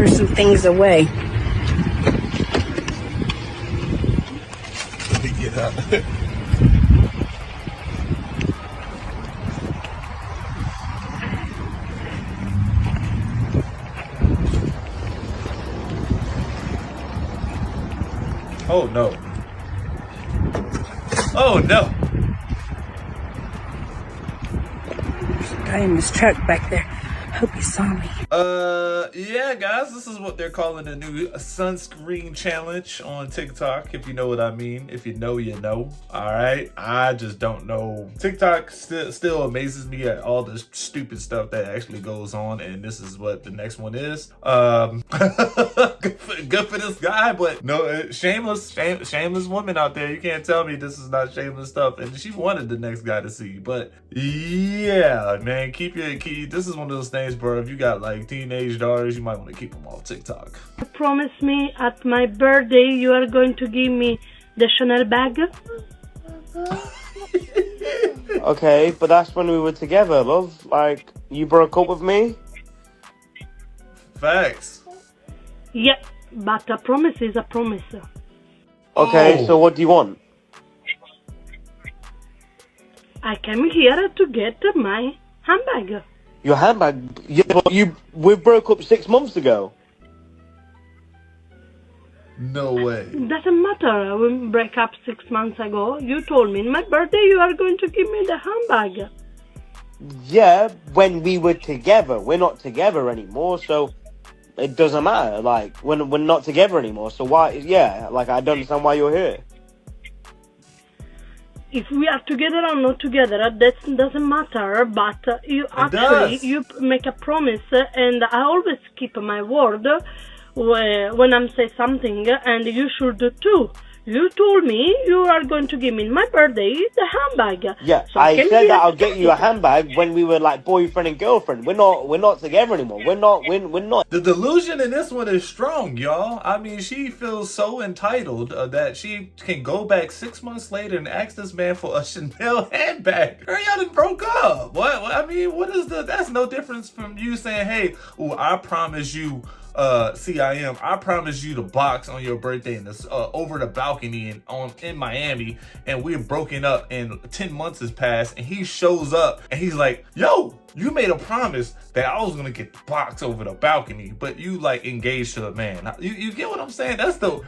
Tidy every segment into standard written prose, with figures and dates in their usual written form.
threw some things away. Let me get up. Oh no. Oh no. There's a guy in this truck back there. Hope he saw me. Yeah, guys, this is what they're calling the new sunscreen challenge on TikTok, if you know what I mean. If you know, you know. All right. I just don't know. TikTok still amazes me at all the stupid stuff that actually goes on, and this is what the next one is. Good for this guy, but no, shameless woman out there. You can't tell me this is not shameless stuff, and she wanted the next guy to see. But yeah, man, this is one of those things, bro. If you got like teenage daughters, you might want to keep them off TikTok. You promise me at my birthday you are going to give me the Chanel bag? Okay, but that's when we were together, love. Like, you broke up with me? Facts. Yeah, but a promise is a promise. Okay, So what do you want? I came here to get my handbag. Your handbag? Yeah, but we broke up 6 months ago. No way. Doesn't matter. We break up 6 months ago. You told me in my birthday you are going to give me the handbag. Yeah, when we were together. We're not together anymore, so it doesn't matter. Like, we're not together anymore, so why? Yeah, like, I don't understand why you're here. If we are together or not together, that doesn't matter. But you make a promise, and I always keep my word when I'm say something, and you should do too. You told me you are going to give me in my birthday the handbag. Yeah, so I said that I'll get you a handbag when we were like boyfriend and girlfriend. We're not together anymore. We're not. The delusion in this one is strong, y'all. I mean, she feels so entitled that she can go back 6 months later and ask this man for a Chanel handbag. Girl, y'all done broke up. What? I mean, that's no difference from you saying, hey, I promise you. I promise you the box on your birthday and this over the balcony in Miami, and we're broken up and 10 months has passed, and he shows up and he's like, yo, you made a promise that I was gonna get the box over the balcony, but you like engaged to a man. You get what I'm saying? That's that's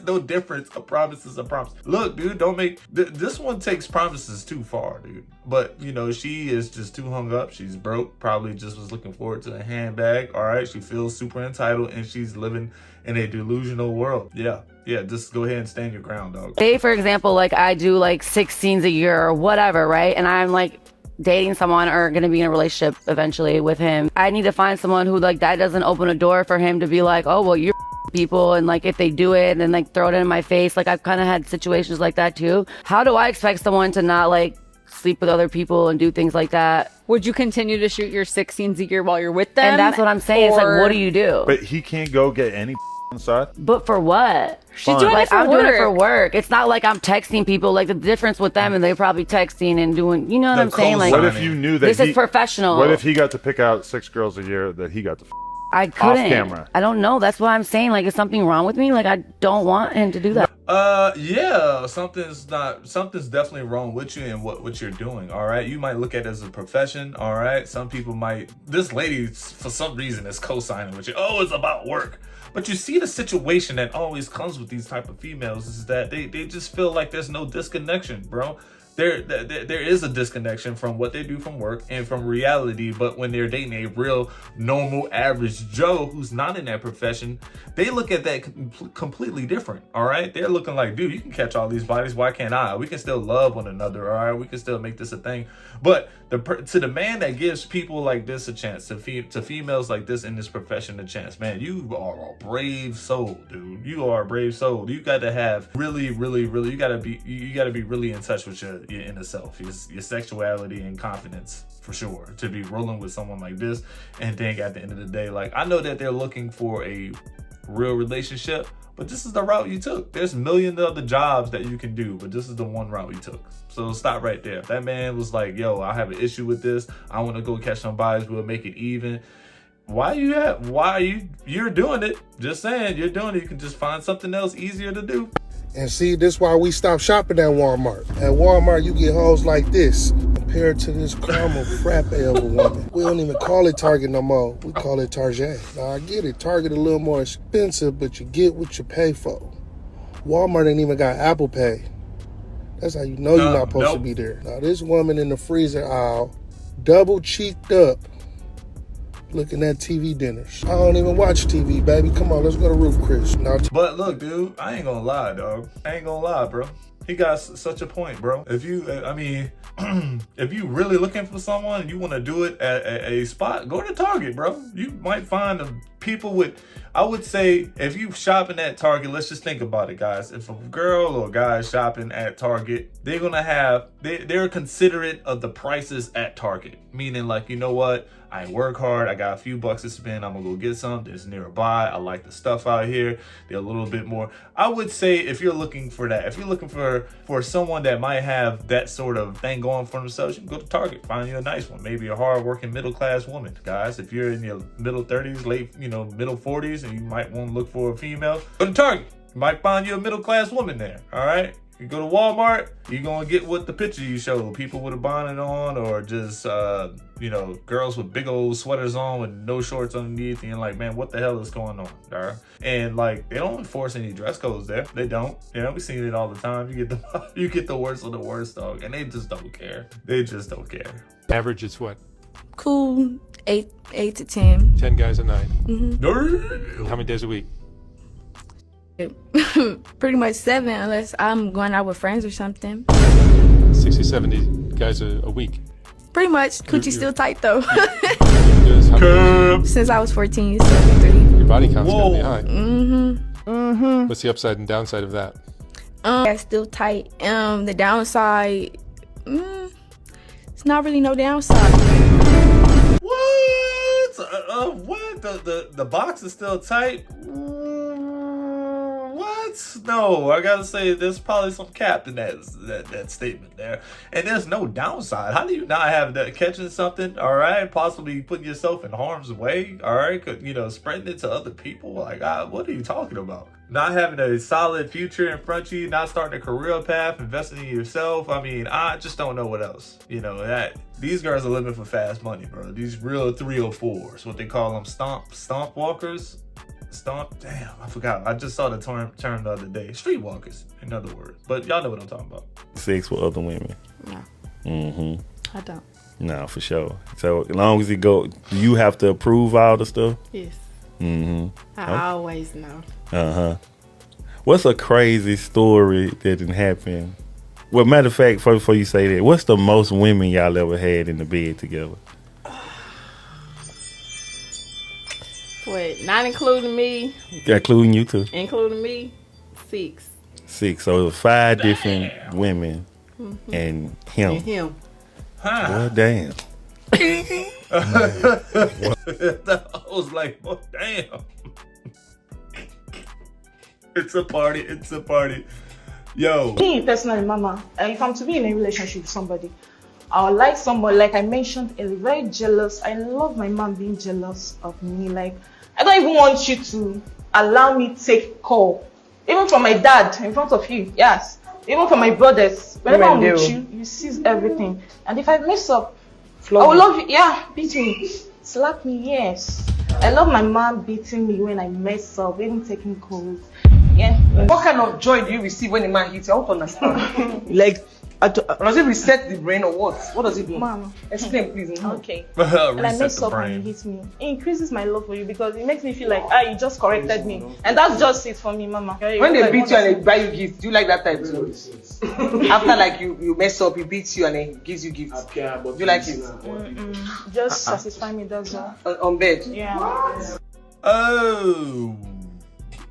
no difference. A promise is a promise. Look, dude, don't make this one takes promises too far, dude. But you know, she is just too hung up. She's broke, probably just was looking forward to a handbag. All right, she feels super entitled and she's living in a delusional world. Yeah, just go ahead and stand your ground, dog. Say, for example, like I do like 6 scenes a year or whatever, right? And I'm like dating someone or gonna be in a relationship eventually with him. I need to find someone who like that doesn't open a door for him to be like, oh, well, you're people, and like if they do it and then like throw it in my face. Like I've kind of had situations like that too. How do I expect someone to not like sleep with other people and do things like that? Would you continue to shoot your 6 scenes a year while you're with them? And that's what I'm saying. It's like, what do you do? But he can't go get any inside. But for what? She's doing it for I'm work. doing it for work. It's not like I'm texting people. Like the difference with them, and they're probably texting and doing. You know what I'm saying? Like, what if you knew that this is professional? What if he got to pick out 6 girls a year that he got to? I couldn't. Off camera. I don't know. That's what I'm saying. Like, is something wrong with me? Like, I don't want him to do that. Yeah, something's definitely wrong with you and what you're doing. All right, you might look at it as a profession. All right, some people might. This lady, for some reason, is co-signing with you. Oh, it's about work. But you see, the situation that always comes with these type of females is that they just feel like there's no disconnection, bro. There is a disconnection from what they do from work and from reality, but when they're dating a real, normal, average Joe who's not in that profession, they look at that completely different, all right? They're looking like, dude, you can catch all these bodies, why can't I? We can still love one another, all right? We can still make this a thing. But to the man that gives people like this a chance, to females like this in this profession a chance, man, you are a brave soul, dude. You are a brave soul. You got to have really, you got to be really in touch with your inner self, your sexuality and confidence, for sure, to be rolling with someone like this and think at the end of the day, like, I know that they're looking for a real relationship, but this is the route you took. There's millions of other jobs that you can do, but this is the one route you took. So stop right there. If that man was like, yo, I have an issue with this, I want to go catch some bodies, we'll make it even, you're doing it. Just saying, you're doing it. You can just find something else easier to do. And see, this is why we stopped shopping at Walmart. At Walmart, you get hoes like this compared to this caramel frappe of a woman. We don't even call it Target no more. We call it Target. Now, I get it. Target a little more expensive, but you get what you pay for. Walmart ain't even got Apple Pay. That's how you know you're not supposed to be there. Now, this woman in the freezer aisle, double cheeked up, looking at TV dinners. I don't even watch TV, baby. Come on, let's go to Roof Chris. Now, But look, dude, I ain't gonna lie, dog. I ain't gonna lie, bro. He got such a point, bro. If you really looking for someone and you want to do it at a spot, go to Target, bro. You might find people with, I would say, if you shopping at Target, let's just think about it, guys. If a girl or guy is shopping at Target, they're gonna have, they're considerate of the prices at Target. Meaning, like, you know what? I work hard. I got a few bucks to spend. I'm gonna go get some. It's nearby. I like the stuff out here. They're a little bit more. I would say if you're looking for that, if you're looking for someone that might have that sort of thing going for themselves, you can go to Target. Find you a nice one. Maybe a hard-working middle-class woman, guys. If you're in your middle 30s, late, middle 40s, and you might want to look for a female, go to Target. You might find you a middle-class woman there. All right. You go to Walmart, you're gonna get what the picture you show, people with a bonnet on, or just girls with big old sweaters on with no shorts underneath, and you're like, man, what the hell is going on, dog? And like, they don't enforce any dress codes there. They don't. We see it all the time. You get the worst of the worst, dog, and they just don't care. They just don't care. Average is what? Cool, 8 to 10. 10 guys a night. Mm-hmm. How many days a week? Pretty much 7, unless I'm going out with friends or something. 60, 70 guys a week. Pretty much. Coochie still tight though. Since I was 14, 73. Your body count's gonna be high. Mm-hmm. What's the upside and downside of that? It's still tight. The downside, it's not really no downside. What? What? The box is still tight? What? No, I gotta say there's probably some cap in that statement there. And there's no downside. How do you not have that catching something, all right? Possibly putting yourself in harm's way, all right? Spreading it to other people. Like, what are you talking about? Not having a solid future in front of you, not starting a career path, investing in yourself. I mean, I just don't know what else. These girls are living for fast money, bro. These real 304s, what they call them, stomp walkers. Damn, I forgot. I just saw the term the other day. Streetwalkers, in other words. But y'all know what I'm talking about. Sex with other women. No. Mm-hmm. I don't. No, for sure. So as long as do you have to approve all the stuff? Yes. Mm-hmm. I always know. Uh-huh. What's a crazy story that didn't happen? Well, matter of fact, before you say that, what's the most women y'all ever had in the bed together? Wait, not including me. Including you too. Including me, 6. 6. So it was 5 different women and him. And him. Well, damn. I was like, oh, damn. It's a party. Yo. Me, personally, Mama, if I'm to be in a relationship with somebody, I would like someone, like I mentioned, is very jealous. I love my mom being jealous of me. Like, I don't even want you to allow me to take call. Even from my dad, in front of you, yes. Even from my brothers. Whenever I'm with you, you seize everything. And if I mess up, I will love you. Yeah, beat me. Slap me, yes. I love my mom beating me when I mess up, even taking calls. Yeah. What kind of joy do you receive when a man hits you? I don't understand. Does it reset the brain or what? What does it do? Mama. Explain, please. Okay. And I mess up and he hits me. It increases my love for you because it makes me feel like, you just corrected me. And that's just it for me, Mama. When they beat you and they buy you gifts, do you like that type too? After you mess up, he beats you and then gives you gifts. Do you like it? Just satisfy me, that's all. On bed? Yeah.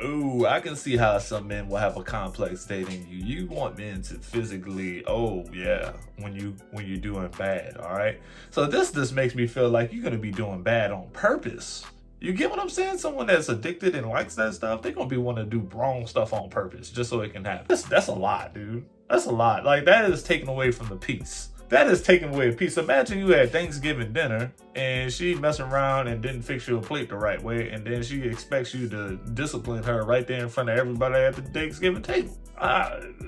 Oh, I can see how some men will have a complex dating you. You want men to physically, when you're doing bad, all right? So this just makes me feel like you're gonna be doing bad on purpose. You get what I'm saying? Someone that's addicted and likes that stuff, they're gonna be wanting to do wrong stuff on purpose just so it can happen. That's a lot, dude. That's a lot. Like, that is taken away from the peace. That is taking away a piece. Imagine you had Thanksgiving dinner and she messing around and didn't fix you a plate the right way, and then she expects you to discipline her right there in front of everybody at the Thanksgiving table.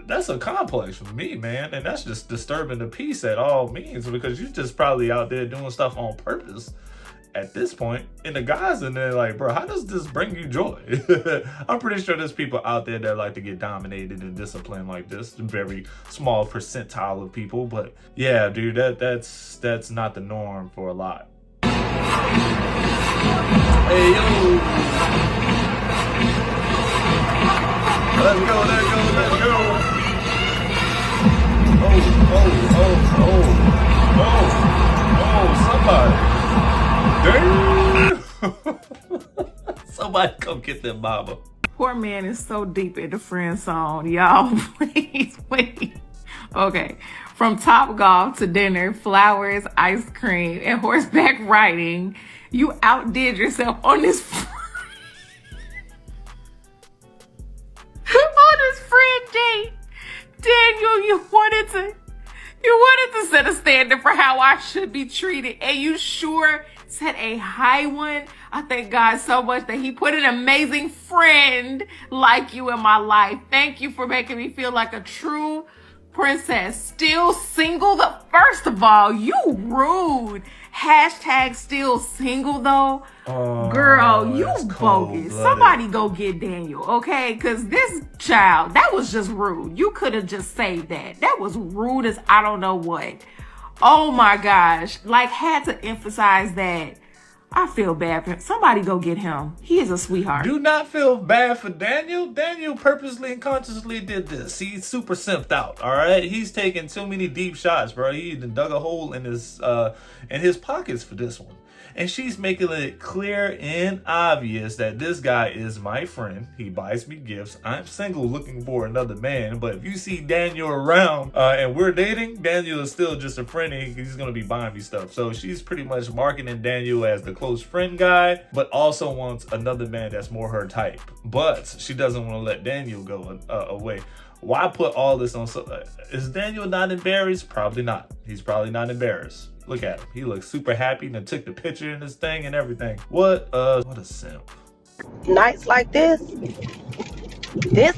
That's a complex for me, man, and that's just disturbing the peace at all means, because you're just probably out there doing stuff on purpose at this point. And the guys in there like, bro, how does this bring you joy? I'm pretty sure there's people out there that like to get dominated and disciplined like this. A very small percentile of people, but yeah, dude, that's not the norm for a lot. Hey, yo. Let's go. Somebody. Damn. Somebody come get them mama. Poor man is so deep in the friend zone. Y'all, please wait. Okay. From Top Golf to dinner, flowers, ice cream, and horseback riding, you outdid yourself on this on this friend date. Daniel, you wanted to set a standard for how I should be treated, and you sure set a high one. I thank God so much that he put an amazing friend like you in my life. Thank you for making me feel like a true princess. Still single? First of all, you rude. Hashtag still single though. Oh, girl, you bogus. Somebody go get Daniel, okay? Because this child, that was just rude. You could have just saved that. That was rude as I don't know what. Oh my gosh. Like, had to emphasize that. I feel bad for him. Somebody go get him. He is a sweetheart. Do not feel bad for Daniel. Daniel purposely and consciously did this. He's super simped out, all right? He's taking too many deep shots, bro. He even dug a hole in his pockets for this one. And she's making it clear and obvious that this guy is my friend. He buys me gifts. I'm single looking for another man. But if you see Daniel around and we're dating, Daniel is still just a friend and he's going to be buying me stuff. So she's pretty much marketing Daniel as the close friend guy, but also wants another man that's more her type. But she doesn't want to let Daniel go away. Why put all this on? Is Daniel not embarrassed? Probably not. He's probably not embarrassed. Look at him. He looks super happy and took the picture in this thing and everything. What a simp. Nights like this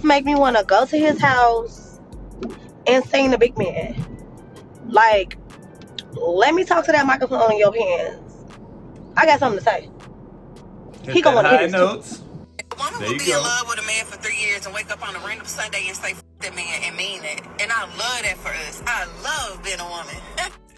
make me want to go to his house and sing the big man. Like, let me talk to that microphone in your hands. I got something to say. He gonna want to hit notes. There you go. Be in love with a man for 3 years and wake up on a random Sunday and say, "F that man," and mean it. And I love that for us. I love being a woman.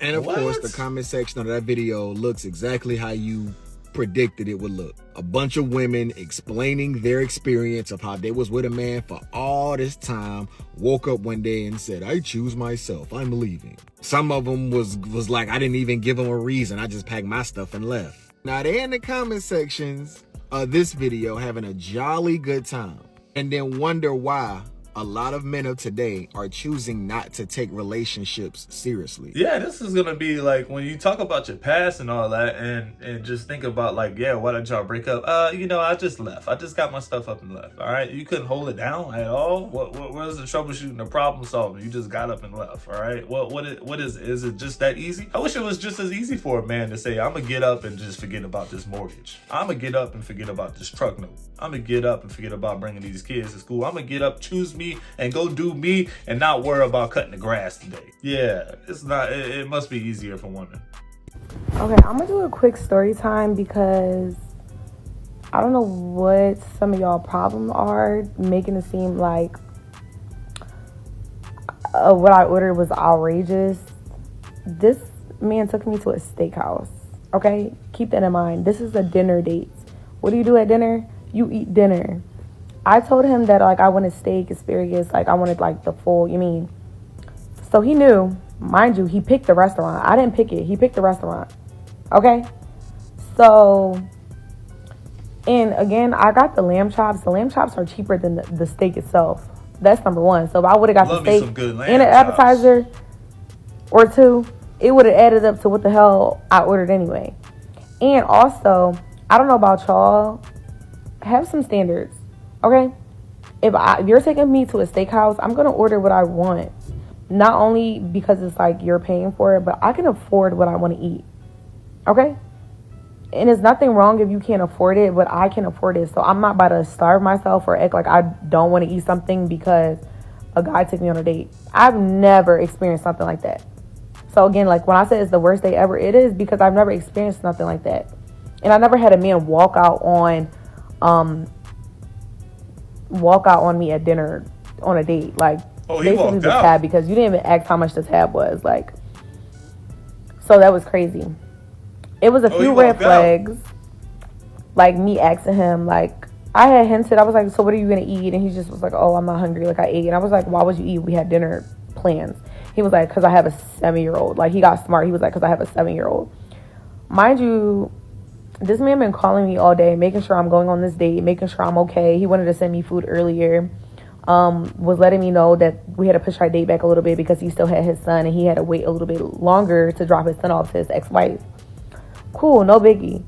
And of course, the comment section of that video looks exactly how you predicted it would look. A bunch of women explaining their experience of how they was with a man for all this time, woke up one day and said, "I choose myself, I'm leaving." Some of them was like, I didn't even give them a reason. I just packed my stuff and left. Now they're in the comment sections of this video having a jolly good time, and then wonder why a lot of men of today are choosing not to take relationships seriously. Yeah, this is gonna be like when you talk about your past and all that, and just think about like, yeah, why did y'all break up? I just left. I just got my stuff up and left. All right, you couldn't hold it down at all. What was the troubleshooting, the problem solving? You just got up and left. All right, what is it just that easy? I wish it was just as easy for a man to say, I'm gonna get up and just forget about this mortgage. I'm gonna get up and forget about this truck note. I'm gonna get up and forget about bringing these kids to school. I'm gonna get up, choose me, and go do me and not worry about cutting the grass today. Yeah, it's not, it must be easier for women. Okay, I'm gonna do a quick story time because I don't know what some of y'all problems are, making it seem like what I ordered was outrageous. This man took me to a steakhouse, okay? Keep that in mind. This is a dinner date. What do you do at dinner? You eat dinner. I told him that, like, I wanted steak, asparagus, like, I wanted, like, the full, So he knew, mind you, he picked the restaurant. I didn't pick it. He picked the restaurant. Okay? So, and again, I got the lamb chops. The lamb chops are cheaper than the steak itself. That's number one. So if I would have got the steak and an appetizer or two, it would have added up to what the hell I ordered anyway. And also, I don't know about y'all, have some standards. Okay, if you're taking me to a steakhouse, I'm gonna order what I want. Not only because it's like you're paying for it, but I can afford what I want to eat. Okay? And there's nothing wrong if you can't afford it, but I can afford it. So I'm not about to starve myself or act like I don't want to eat something because a guy took me on a date. I've never experienced something like that. So again, like when I say it's the worst day ever, it is because I've never experienced nothing like that. And I never had a man walk out on me at dinner on a date. Like, he walked the out tab because you didn't even ask how much the tab was. Like, so that was crazy. It was a few red flags. Like me asking him, like I had hinted, I was like, so what are you gonna eat? And he just was like, oh, I'm not hungry. Like I ate. And I was like, why would you eat? We had dinner plans. He was like, because I have a 7-year-old. Like he got smart. He was like, because I have a 7-year-old. Mind you, this man been calling me all day, making sure I'm going on this date, making sure I'm okay. He wanted to send me food earlier. Was letting me know that we had to push our date back a little bit because he still had his son and he had to wait a little bit longer to drop his son off to his ex-wife. Cool, no biggie.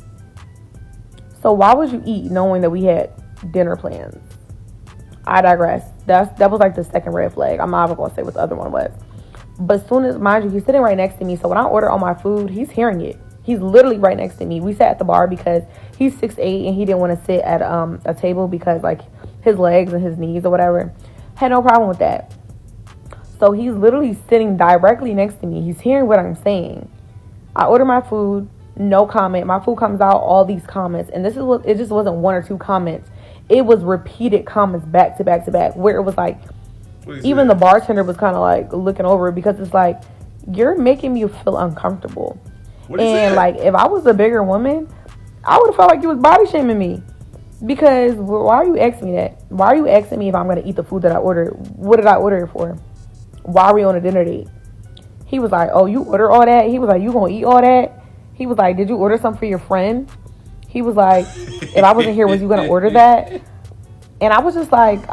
So why would you eat knowing that we had dinner plans? I digress. That was like the second red flag. I'm not even gonna say what the other one was. But as soon as, mind you, he's sitting right next to me. So when I order all my food, he's hearing it. He's literally right next to me. We sat at the bar because he's 6'8" and he didn't want to sit at a table because like his legs and his knees or whatever. Had no problem with that. So he's literally sitting directly next to me. He's hearing what I'm saying. I order my food, no comment. My food comes out, all these comments. And it just wasn't one or two comments. It was repeated comments back to back to back where it was like, even the bartender was kind of like looking over it because it's like, you're making me feel uncomfortable. And like, if I was a bigger woman, I would have felt like you was body shaming me. Because why are you asking me that? Why are you asking me if I'm going to eat the food that I ordered? What did I order it for? Why are we on a dinner date? He was like, oh, you order all that? He was like, you going to eat all that? He was like, did you order something for your friend? He was like, if I wasn't here, was you going to order that? And I was like,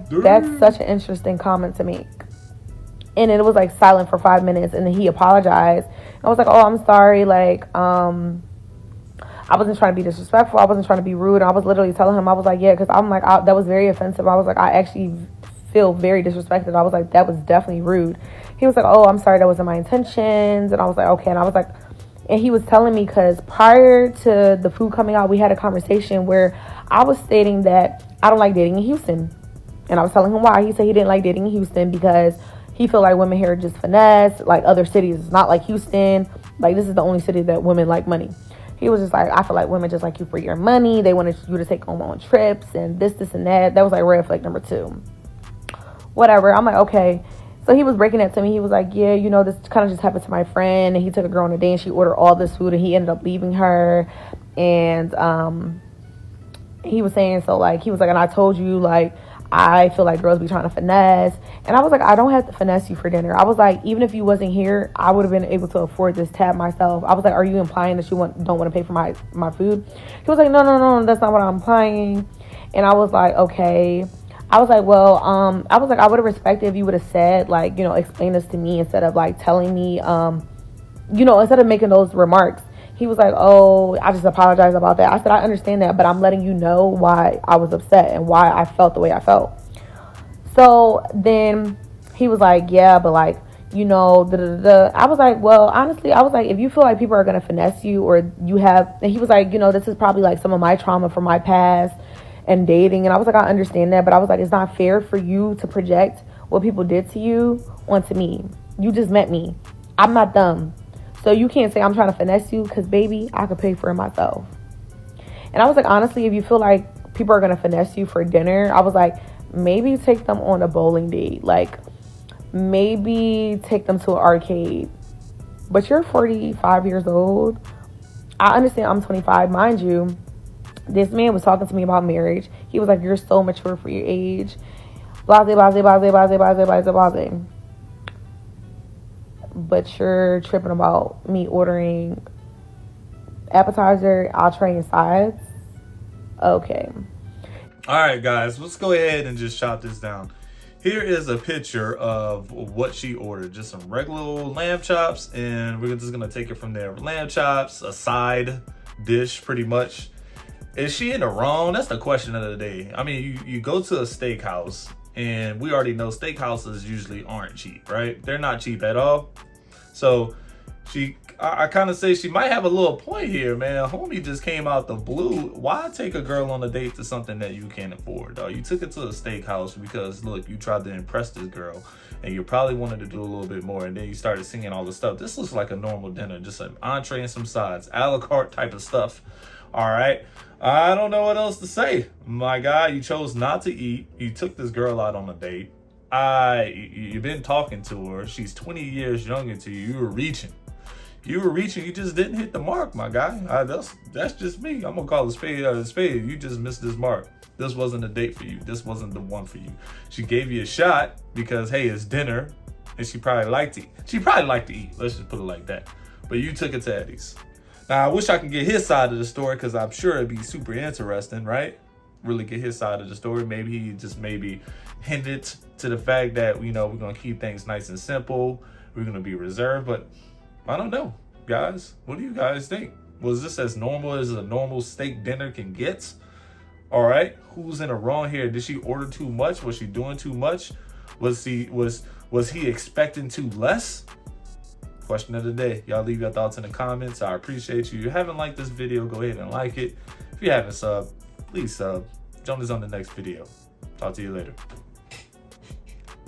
that's such an interesting comment to make. And it was like silent for 5 minutes. And then he apologized. I was like, oh, I'm sorry. Like, I wasn't trying to be disrespectful. I wasn't trying to be rude. I was literally telling him, I was like, yeah, because I'm like, that was very offensive. I was like, I actually feel very disrespected. I was like, that was definitely rude. He was like, oh, I'm sorry, that wasn't my intentions. And I was like, okay. And I was like, and he was telling me because prior to the food coming out, we had a conversation where I was stating that I don't like dating in Houston. And I was telling him why. He said he didn't like dating in Houston because he feel like women here are just finesse, like other cities. It's not like Houston. Like, this is the only city that women like money. He was just like, I feel like women just like you for your money. They wanted you to take them on trips and this and that. That was like red flag number 2. Whatever. I'm like, okay. So he was breaking that to me. He was like, yeah, you know, this kind of just happened to my friend. And he took a girl on a date and she ordered all this food and he ended up leaving her. And he was saying, so like, he was like, and I told you, like, I feel like girls be trying to finesse. And I was like, I don't have to finesse you for dinner. I was like, even if you wasn't here, I would have been able to afford this tab myself. I was like, are you implying that you don't want to pay for my food? He was like, no, that's not what I'm implying. And I was like, okay. I was like, well, I was like, I would have respected if you would have said, like, you know, explain this to me instead of like telling me, you know, instead of making those remarks. He was like, oh, I just apologize about that. I said, I understand that, but I'm letting you know why I was upset and why I felt the way I felt. So then he was like, yeah, but like, you know, I was like, well, honestly, I was like, if you feel like people are going to finesse you or you have, and he was like, you know, this is probably like some of my trauma from my past and dating. And I was like, I understand that, but I was like, it's not fair for you to project what people did to you onto me. You just met me. I'm not dumb. So you can't say I'm trying to finesse you because, baby, I could pay for it myself. And I was like, honestly, if you feel like people are going to finesse you for dinner, I was like, maybe take them on a bowling date. Like, maybe take them to an arcade. But you're 45 years old. I understand I'm 25. Mind you, this man was talking to me about marriage. He was like, you're so mature for your age. Blase, blase, blase, blase, blase, blase, blase. But you're tripping about me ordering appetizer, entree, and sides. Okay. All right, guys, let's go ahead and just chop this down. Here is a picture of what she ordered. Just some regular old lamb chops, and we're just gonna take it from there. Lamb chops, a side dish, pretty much. Is she in the wrong? That's the question of the day. I mean, you go to a steakhouse And we already know steakhouses usually aren't cheap, right? They're not cheap at all. So I kind of say she might have a little point here, man. Homie just came out the blue. Why take a girl on a date to something that you can't afford, dog? You took it to a steakhouse because, look, you tried to impress this girl and you probably wanted to do a little bit more, and then you started singing all the stuff. This looks like a normal dinner, just an entree and some sides, a la carte type of stuff. All right. I don't know what else to say. My guy, you chose not to eat. You took this girl out on a date. You've been talking to her. She's 20 years younger to you. You were reaching. You just didn't hit the mark, my guy. That's just me. I'm gonna call a spade out of a spade. You just missed this mark. This wasn't a date for you. This wasn't the one for you. She gave you a shot because, hey, it's dinner, and she probably liked to eat. Let's just put it like that. But you took it to Eddie's. Now, I wish I could get his side of the story because I'm sure it'd be super interesting, right? Really get his side of the story. Maybe he just hinted to the fact that, we're gonna keep things nice and simple. We're gonna be reserved, but I don't know, guys. What do you guys think? Was this as normal as a normal steak dinner can get? All right, who's in the wrong here? Did she order too much? Was she doing too much? Was he expecting too less? Question of the day. Y'all leave your thoughts in the comments. I appreciate you. If you haven't liked this video, go ahead and like it. If you haven't subbed, please sub. Join us on the next video. Talk to you later.